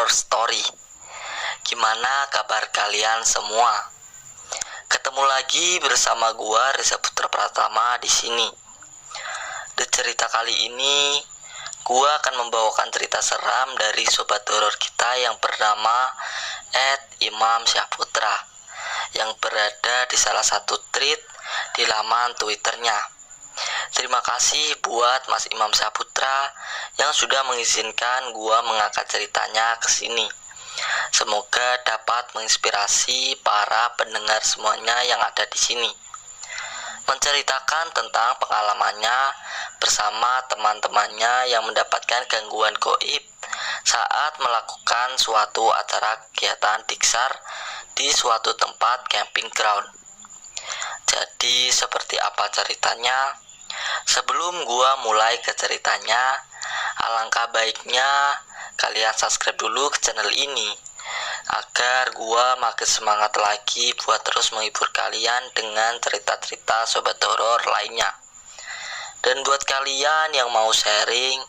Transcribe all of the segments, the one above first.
Horror Story. Gimana kabar kalian semua? Ketemu lagi bersama gua Reza Putra Pratama di sini. Di cerita kali ini, gua akan membawakan cerita seram dari sobat horor kita yang bernama Imam Syahputra yang berada di salah satu thread di laman Twitternya. Terima kasih buat Mas Imam Syahputra yang sudah mengizinkan gua mengangkat ceritanya ke sini. Semoga dapat menginspirasi para pendengar semuanya yang ada di sini. Menceritakan tentang pengalamannya bersama teman-temannya yang mendapatkan gangguan gaib saat melakukan suatu acara kegiatan diksar di suatu tempat camping ground. Jadi seperti apa ceritanya? Sebelum gua mulai ke ceritanya, alangkah baiknya kalian subscribe dulu ke channel ini agar gua makin semangat lagi buat terus menghibur kalian dengan cerita-cerita sobat horor lainnya. Dan buat kalian yang mau sharing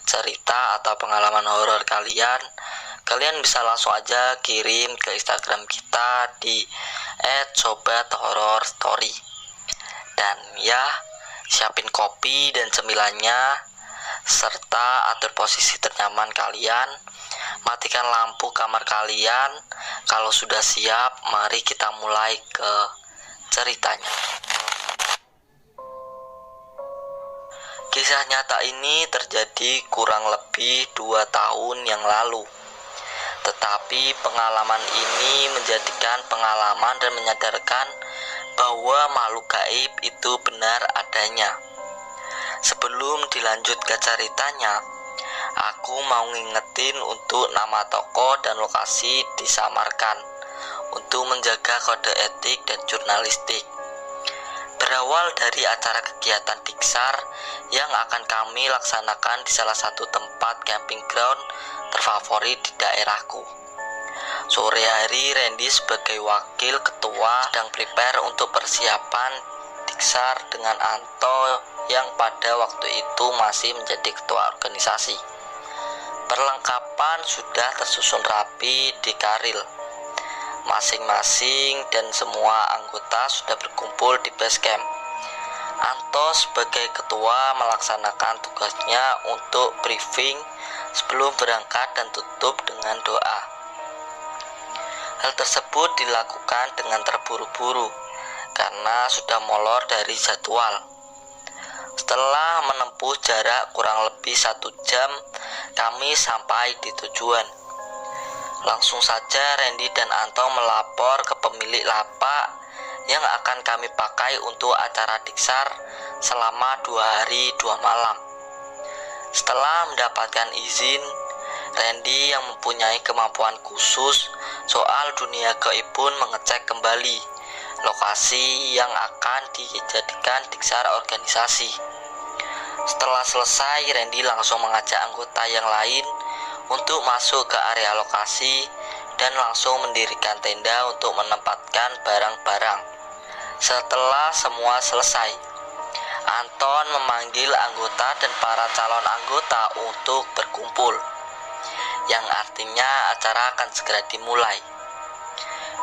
cerita atau pengalaman horor kalian bisa langsung aja kirim ke Instagram kita di @sobathorrorstory. Dan ya, siapin kopi dan cemilannya serta atur posisi ternyaman kalian. Matikan lampu kamar kalian. Kalau sudah siap, mari kita mulai ke ceritanya. Kisah nyata ini terjadi kurang lebih 2 tahun yang lalu. Tetapi pengalaman ini menjadikan pengalaman dan menyadarkan bahwa makhluk gaib itu benar adanya. Sebelum dilanjut ke ceritanya, aku mau ngingetin untuk nama toko dan lokasi disamarkan untuk menjaga kode etik dan jurnalistik. Berawal dari acara kegiatan diksar yang akan kami laksanakan di salah satu tempat camping ground terfavorit di daerahku. Sore hari, Randy sebagai wakil ketua sedang prepare untuk persiapan diksar dengan Anto yang pada waktu itu masih menjadi ketua organisasi. Perlengkapan sudah tersusun rapi di karil masing-masing dan semua anggota sudah berkumpul di base camp. Anto sebagai ketua melaksanakan tugasnya untuk briefing sebelum berangkat dan tutup dengan doa. Hal tersebut dilakukan dengan terburu-buru karena sudah molor dari jadwal. Setelah menempuh jarak kurang lebih 1 jam, kami sampai di tujuan. Langsung saja Randy dan Anto melapor ke pemilik lapak yang akan kami pakai untuk acara diksar selama 2 hari 2 malam. Setelah mendapatkan izin, Randy yang mempunyai kemampuan khusus soal dunia gaib pun mengecek kembali lokasi yang akan dijadikan diksar organisasi. Setelah selesai, Randy langsung mengajak anggota yang lain untuk masuk ke area lokasi dan langsung mendirikan tenda untuk menempatkan barang-barang. Setelah semua selesai, Anton memanggil anggota dan para calon anggota untuk berkumpul, yang artinya acara akan segera dimulai.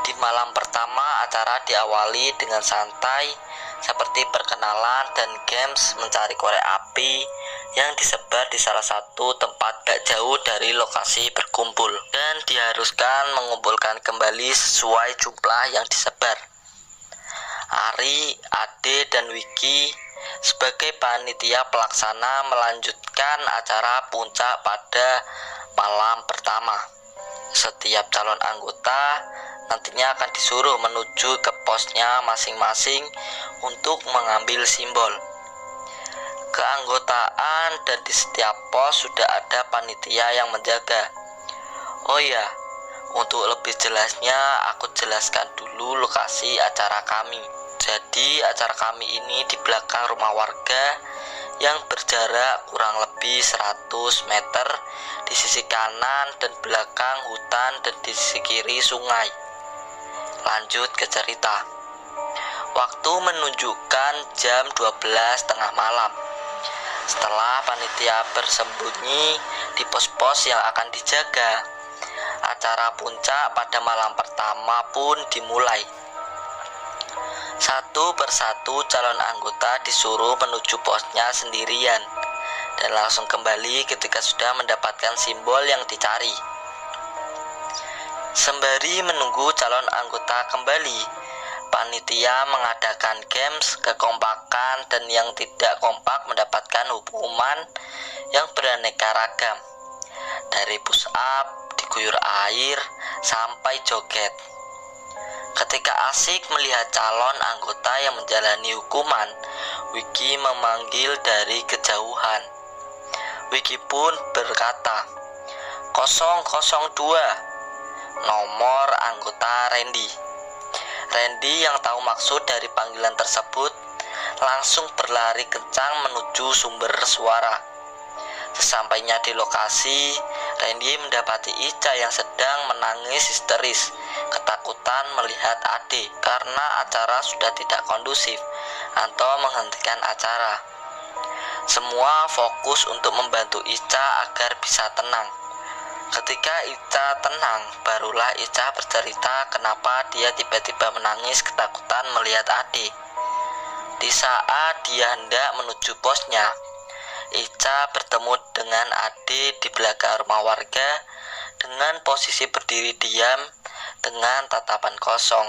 Di malam pertama, acara diawali dengan santai seperti perkenalan dan games mencari korek api yang disebar di salah satu tempat gak jauh dari lokasi berkumpul dan diharuskan mengumpulkan kembali sesuai jumlah yang disebar. Ari, Ade, dan Wiki sebagai panitia pelaksana melanjutkan acara puncak pada malam pertama. Setiap calon anggota nantinya akan disuruh menuju ke posnya masing-masing untuk mengambil simbol keanggotaan, dan di setiap pos sudah ada panitia yang menjaga. Oh ya, untuk lebih jelasnya aku jelaskan dulu lokasi acara kami. Jadi acara kami ini di belakang rumah warga yang berjarak kurang lebih 100 meter di sisi kanan dan belakang hutan dan di sisi kiri sungai. Lanjut ke cerita. Waktu menunjukkan jam 12 tengah malam. Setelah panitia bersembunyi di pos-pos yang akan dijaga, Acara puncak pada malam pertama pun dimulai. Satu persatu calon anggota disuruh menuju posnya sendirian dan langsung kembali ketika sudah mendapatkan simbol yang dicari. Sembari menunggu calon anggota kembali, panitia mengadakan games kekompakan dan yang tidak kompak mendapatkan hukuman yang beraneka ragam. Dari push up, diguyur air, sampai joget. Ketika asik melihat calon anggota yang menjalani hukuman, Wiki memanggil dari kejauhan. Wiki pun berkata, 002. Nomor anggota Randy. Randy yang tahu maksud dari panggilan tersebut langsung berlari kencang menuju sumber suara. Sesampainya di lokasi, Randy mendapati Ica yang sedang menangis histeris, ketakutan melihat adik karena acara sudah tidak kondusif. Anto menghentikan acara. Semua fokus untuk membantu Ica agar bisa tenang. Ketika Ica tenang, barulah Ica bercerita kenapa dia tiba-tiba menangis ketakutan melihat adik. Di saat dia hendak menuju posnya, Ica bertemu dengan adik di belakang rumah warga dengan posisi berdiri diam dengan tatapan kosong.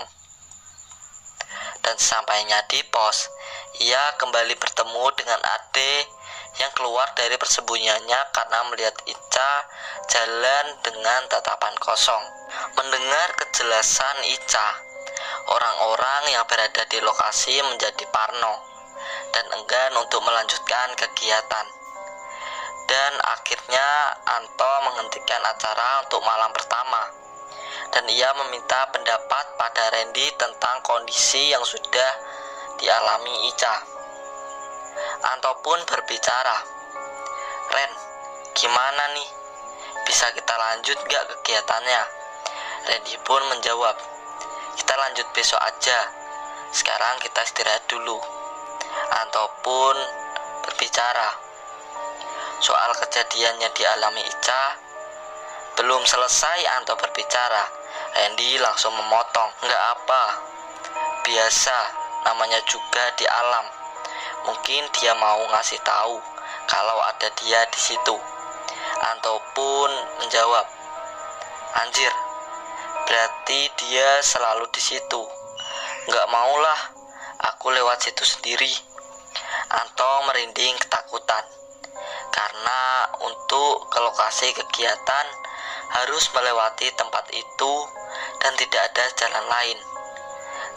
Dan sampainya di pos, ia kembali bertemu dengan adik yang keluar dari persembunyiannya karena melihat Ica jalan dengan tatapan kosong. Mendengar kejelasan Ica, orang-orang yang berada di lokasi menjadi parno dan enggan untuk melanjutkan kegiatan. Dan akhirnya Anto menghentikan acara untuk malam pertama, dan ia meminta pendapat pada Randy tentang kondisi yang sudah dialami Ica. Anto pun berbicara, "Ren, gimana nih? Bisa kita lanjut gak kegiatannya?" Randy pun menjawab, "Kita lanjut besok aja. Sekarang kita istirahat dulu." Anto pun berbicara, "Soal kejadian yang dialami Ica." Belum selesai Anto berbicara, Randy langsung memotong, "Nggak apa, biasa, namanya juga di alam. Mungkin dia mau ngasih tahu kalau ada dia di situ." Anto pun menjawab, "Anjir, berarti dia selalu di situ." "Nggak maulah, aku lewat situ sendiri." Anto merinding ketakutan karena untuk ke lokasi kegiatan harus melewati tempat itu dan tidak ada jalan lain.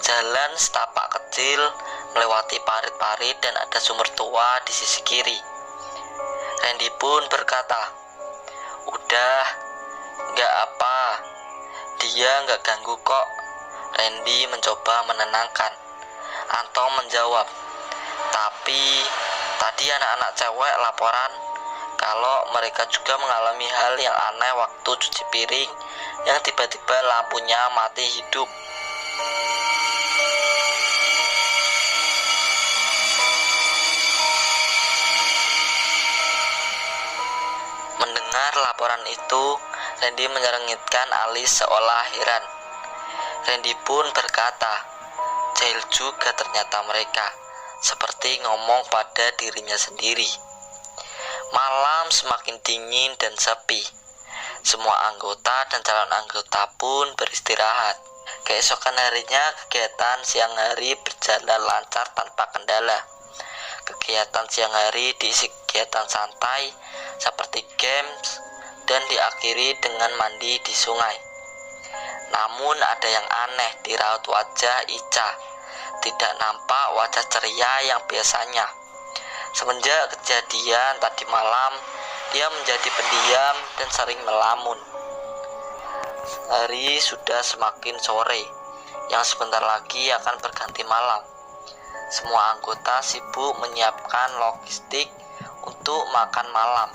Jalan setapak kecil melewati parit-parit dan ada sumber tua di sisi kiri. Randy pun berkata, "Udah, gak apa, dia gak ganggu kok." Randy mencoba menenangkan. Anto menjawab, "Tapi tadi anak-anak cewek laporan kalau mereka juga mengalami hal yang aneh waktu cuci piring yang tiba-tiba lampunya mati hidup." Mendengar laporan itu, Randy menyerengitkan alis seolah heran. Randy pun berkata, "Jahil juga ternyata mereka," seperti ngomong pada dirinya sendiri. Malam semakin dingin dan sepi. Semua anggota dan calon anggota pun beristirahat. Keesokan harinya kegiatan siang hari berjalan lancar tanpa kendala. Kegiatan siang hari diisi kegiatan santai seperti games dan diakhiri dengan mandi di sungai. Namun ada yang aneh di raut wajah Ica. Tidak nampak wajah ceria yang biasanya. Semenjak kejadian tadi malam, dia menjadi pendiam dan sering melamun. Hari sudah semakin sore, yang sebentar lagi akan berganti malam. Semua anggota sibuk menyiapkan logistik untuk makan malam.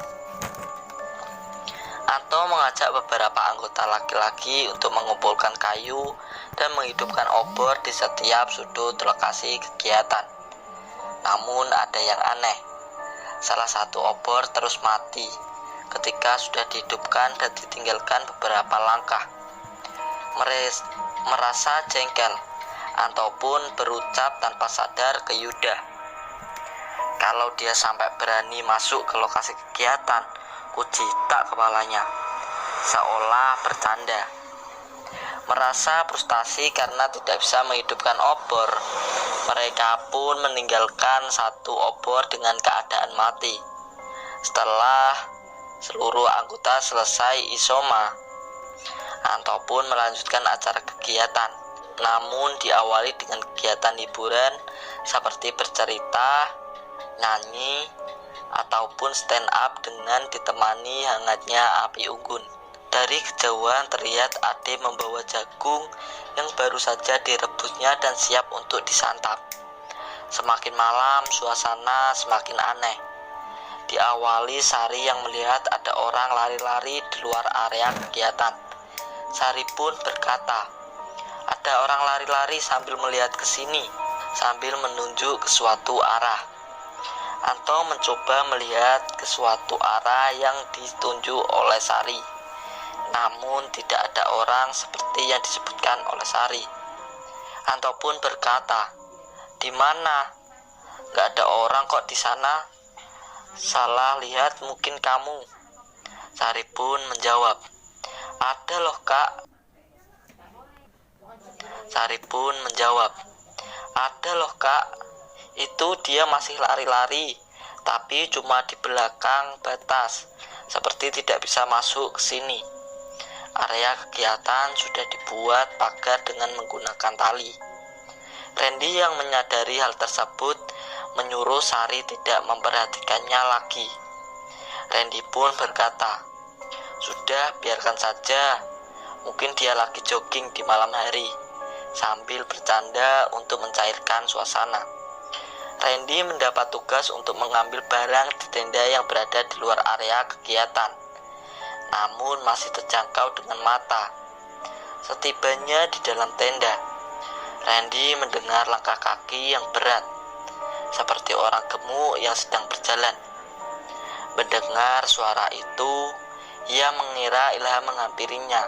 Anto mengajak beberapa anggota laki-laki untuk mengumpulkan kayu dan menghidupkan obor di setiap sudut lokasi kegiatan. Namun ada yang aneh. Salah satu obor terus mati ketika sudah dihidupkan dan ditinggalkan beberapa langkah. Merasa jengkel ataupun berucap tanpa sadar ke Yuda, kalau dia sampai berani masuk ke lokasi kegiatan, kujitak kepalanya, seolah bercanda. Merasa frustasi karena tidak bisa menghidupkan obor, mereka pun meninggalkan satu obor dengan keadaan mati. Setelah seluruh anggota selesai isoma ataupun melanjutkan acara kegiatan, namun diawali dengan kegiatan hiburan seperti bercerita, nyanyi, ataupun stand up dengan ditemani hangatnya api unggun. Dari kejauhan terlihat Ade membawa jagung yang baru saja direbusnya dan siap untuk disantap. Semakin malam, suasana semakin aneh. Diawali Sari yang melihat ada orang lari-lari di luar area kegiatan. Sari pun berkata, "Ada orang lari-lari sambil melihat ke sini," sambil menunjuk ke suatu arah. Anto mencoba melihat ke suatu arah yang ditunjuk oleh Sari, namun tidak ada orang seperti yang disebutkan oleh Sari. Anto pun berkata, "Di mana? Gak ada orang kok di sana. Salah lihat mungkin kamu." Sari pun menjawab, "Ada loh kak." Sari pun menjawab, "Ada loh kak. Itu dia masih lari-lari, tapi cuma di belakang batas, seperti tidak bisa masuk ke sini. Area kegiatan sudah dibuat pagar dengan menggunakan tali." Randy yang menyadari hal tersebut menyuruh Sari tidak memperhatikannya lagi. Randy pun berkata, "Sudah, biarkan saja. Mungkin dia lagi jogging di malam hari," sambil bercanda untuk mencairkan suasana. Randy mendapat tugas untuk mengambil barang di tenda yang berada di luar area kegiatan, namun masih terjangkau dengan mata. Setibanya di dalam tenda, Randy mendengar langkah kaki yang berat, seperti orang gemuk yang sedang berjalan. Mendengar suara itu, ia mengira Ilham menghampirinya,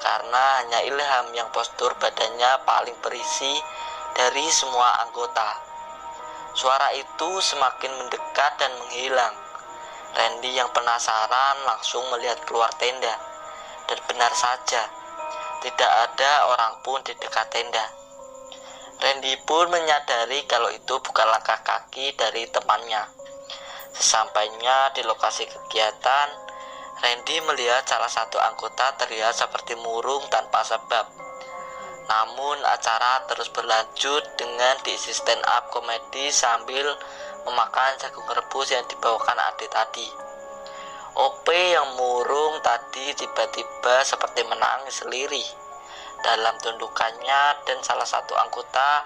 karena hanya Ilham yang postur badannya paling berisi dari semua anggota. Suara itu semakin mendekat dan menghilang. Randy yang penasaran langsung melihat keluar tenda, dan benar saja, tidak ada orang pun di dekat tenda. Randy pun menyadari kalau itu bukan langkah kaki dari temannya. Sesampainya di lokasi kegiatan, Randy melihat salah satu anggota terlihat seperti murung tanpa sebab. Namun acara terus berlanjut dengan diisi stand up komedi sambil memakan jagung rebus yang dibawakan Ade tadi. OP yang murung tadi tiba-tiba seperti menangis lirih dalam tundukannya, dan salah satu anggota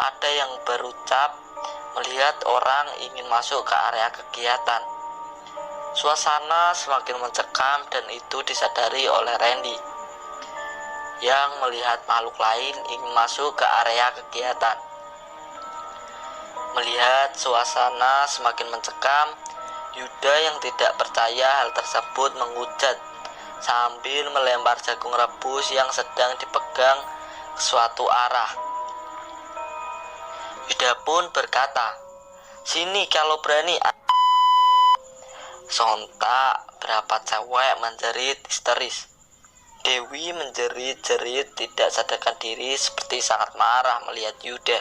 ada yang berucap melihat orang ingin masuk ke area kegiatan. Suasana semakin mencekam dan itu disadari oleh Randy yang melihat makhluk lain ingin masuk ke area kegiatan. Melihat suasana semakin mencekam, Yuda yang tidak percaya hal tersebut menghujat sambil melempar jagung rebus yang sedang dipegang ke suatu arah. Yuda pun berkata, "Sini kalau berani." Sontak berapa cewek menjerit histeris. Dewi menjerit-jerit tidak sadarkan diri seperti sangat marah melihat Yuda.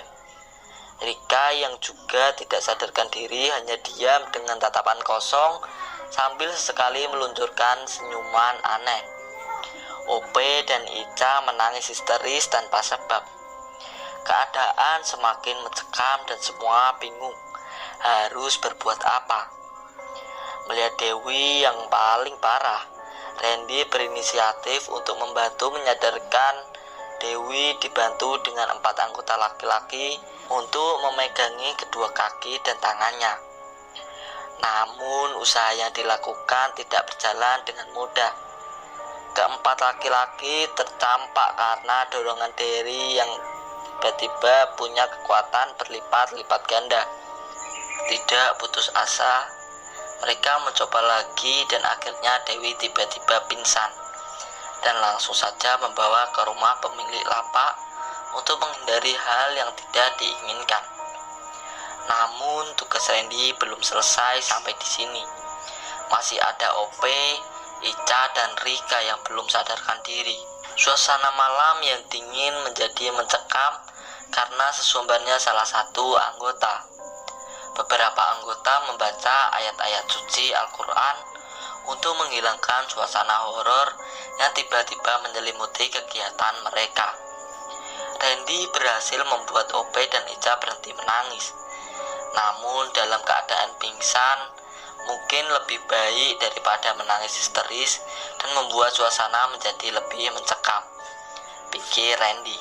Rika yang juga tidak sadarkan diri hanya diam dengan tatapan kosong sambil sesekali meluncurkan senyuman aneh. OP dan Ica menangis histeris tanpa sebab. Keadaan semakin mencekam dan semua bingung harus berbuat apa. Melihat Dewi yang paling parah, Randy berinisiatif untuk membantu menyadarkan Dewi, dibantu dengan 4 anggota laki-laki untuk memegangi kedua kaki dan tangannya. Namun usaha yang dilakukan tidak berjalan dengan mudah. Keempat laki-laki tercampak karena dorongan Derry yang tiba-tiba punya kekuatan berlipat-lipat ganda. Tidak putus asa, Mereka mencoba lagi dan akhirnya Dewi tiba-tiba pingsan dan langsung saja membawa ke rumah pemilik lapak untuk menghindari hal yang tidak diinginkan. Namun tugas Randy belum selesai sampai di sini. Masih ada OP, Ica dan Rika yang belum sadarkan diri. Suasana malam yang dingin menjadi mencekam karena sesumbarnya salah satu anggota. Beberapa anggota membaca ayat-ayat suci Al-Quran untuk menghilangkan suasana horor yang tiba-tiba menyelimuti kegiatan mereka. Randy berhasil membuat OP dan Ica berhenti menangis. Namun dalam keadaan pingsan, mungkin lebih baik daripada menangis histeris dan membuat suasana menjadi lebih mencekam, pikir Randy.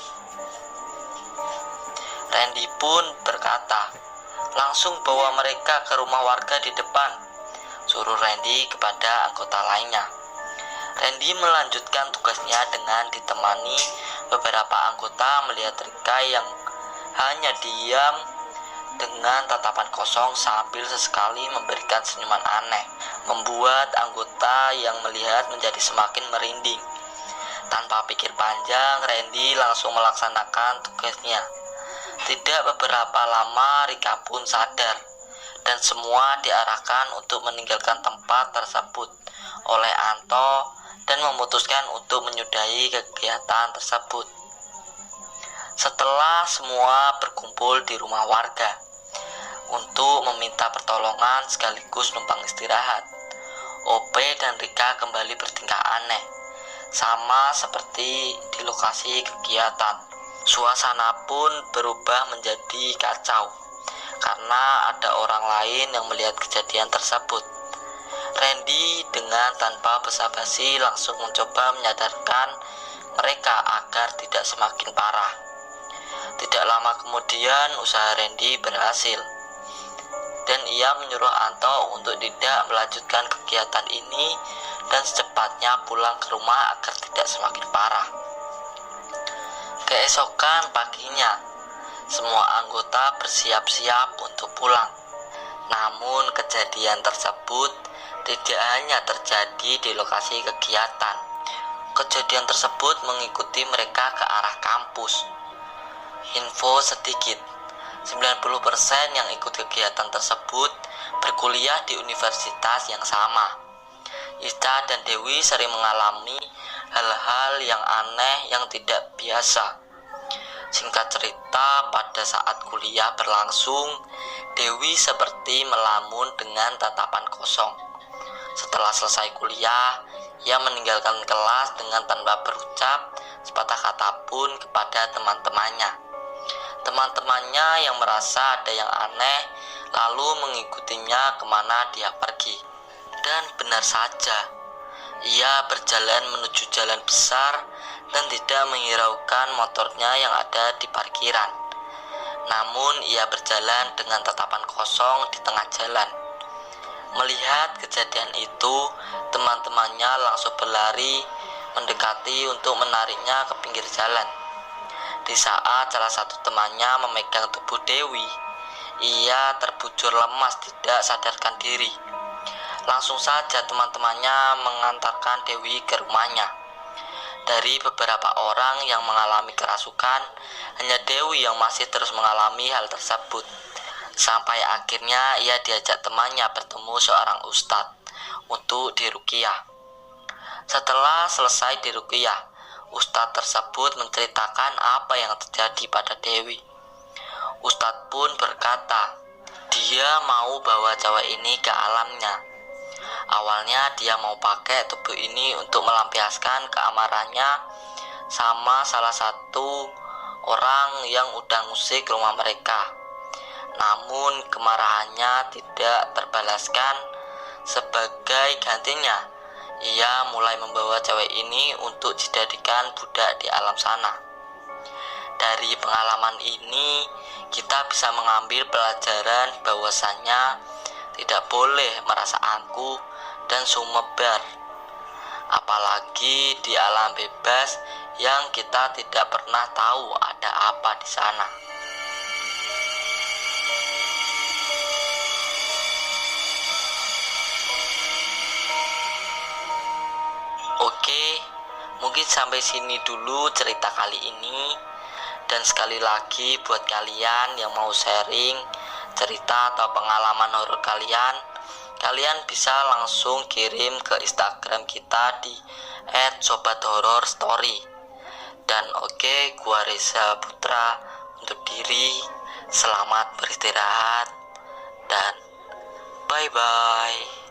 Randy pun berkata, langsung bawa mereka ke rumah warga di depan, suruh Randy kepada anggota lainnya. Randy melanjutkan tugasnya dengan ditemani beberapa anggota melihat Rika yang hanya diam dengan tatapan kosong sambil sesekali memberikan senyuman aneh, membuat anggota yang melihat menjadi semakin merinding. Tanpa pikir panjang, Randy langsung melaksanakan tugasnya. Tidak beberapa lama Rika pun sadar dan semua diarahkan untuk meninggalkan tempat tersebut oleh Anto dan memutuskan untuk menyudahi kegiatan tersebut. Setelah semua berkumpul di rumah warga untuk meminta pertolongan sekaligus numpang istirahat, OP dan Rika kembali bertingkah aneh, sama seperti di lokasi kegiatan. Suasana pun berubah menjadi kacau karena ada orang lain yang melihat kejadian tersebut. Randy dengan tanpa basa-basi langsung mencoba menyadarkan mereka agar tidak semakin parah. Tidak lama kemudian usaha Randy berhasil dan ia menyuruh Anto untuk tidak melanjutkan kegiatan ini dan secepatnya pulang ke rumah agar tidak semakin parah. Keesokan paginya, semua anggota bersiap-siap untuk pulang. Namun kejadian tersebut tidak hanya terjadi di lokasi kegiatan. Kejadian tersebut mengikuti mereka ke arah kampus. Info sedikit, 90% yang ikut kegiatan tersebut berkuliah di universitas yang sama. Ica dan Dewi sering mengalami hal-hal yang aneh yang tidak biasa. Singkat cerita, pada saat kuliah berlangsung, Dewi seperti melamun dengan tatapan kosong. Setelah selesai kuliah, ia meninggalkan kelas dengan tanpa berucap sepatah kata pun kepada teman-temannya. Teman-temannya yang merasa ada yang aneh lalu mengikutinya kemana dia pergi. Dan benar saja, ia berjalan menuju jalan besar dan tidak menghiraukan motornya yang ada di parkiran. Namun ia berjalan dengan tatapan kosong di tengah jalan. Melihat kejadian itu, teman-temannya langsung berlari mendekati untuk menariknya ke pinggir jalan. Di saat salah satu temannya memegang tubuh Dewi, ia terbujur lemas tidak sadarkan diri. Langsung saja teman-temannya mengantarkan Dewi ke rumahnya. Dari beberapa orang yang mengalami kerasukan, hanya Dewi yang masih terus mengalami hal tersebut. Sampai akhirnya ia diajak temannya bertemu seorang ustadz untuk diruqyah. Setelah selesai diruqyah, ustadz tersebut menceritakan apa yang terjadi pada Dewi. Ustadz pun berkata, dia mau bawa cewek ini ke alamnya. Awalnya dia mau pakai tubuh ini untuk melampiaskan keamarahnya sama salah satu orang yang udah ngusik rumah mereka. Namun kemarahannya tidak terbalaskan. Sebagai gantinya, ia mulai membawa cewek ini untuk dijadikan budak di alam sana. Dari pengalaman ini, kita bisa mengambil pelajaran bahwasannya tidak boleh merasa angkuh dan sumebar, apalagi di alam bebas yang kita tidak pernah tahu ada apa di sana. Oke, mungkin sampai sini dulu cerita kali ini. Dan sekali lagi buat kalian yang mau sharing cerita atau pengalaman horor kalian, kalian bisa langsung kirim ke Instagram kita di @sobathorrorstory. Dan oke, gua Reza Putra untuk diri. Selamat beristirahat dan bye bye.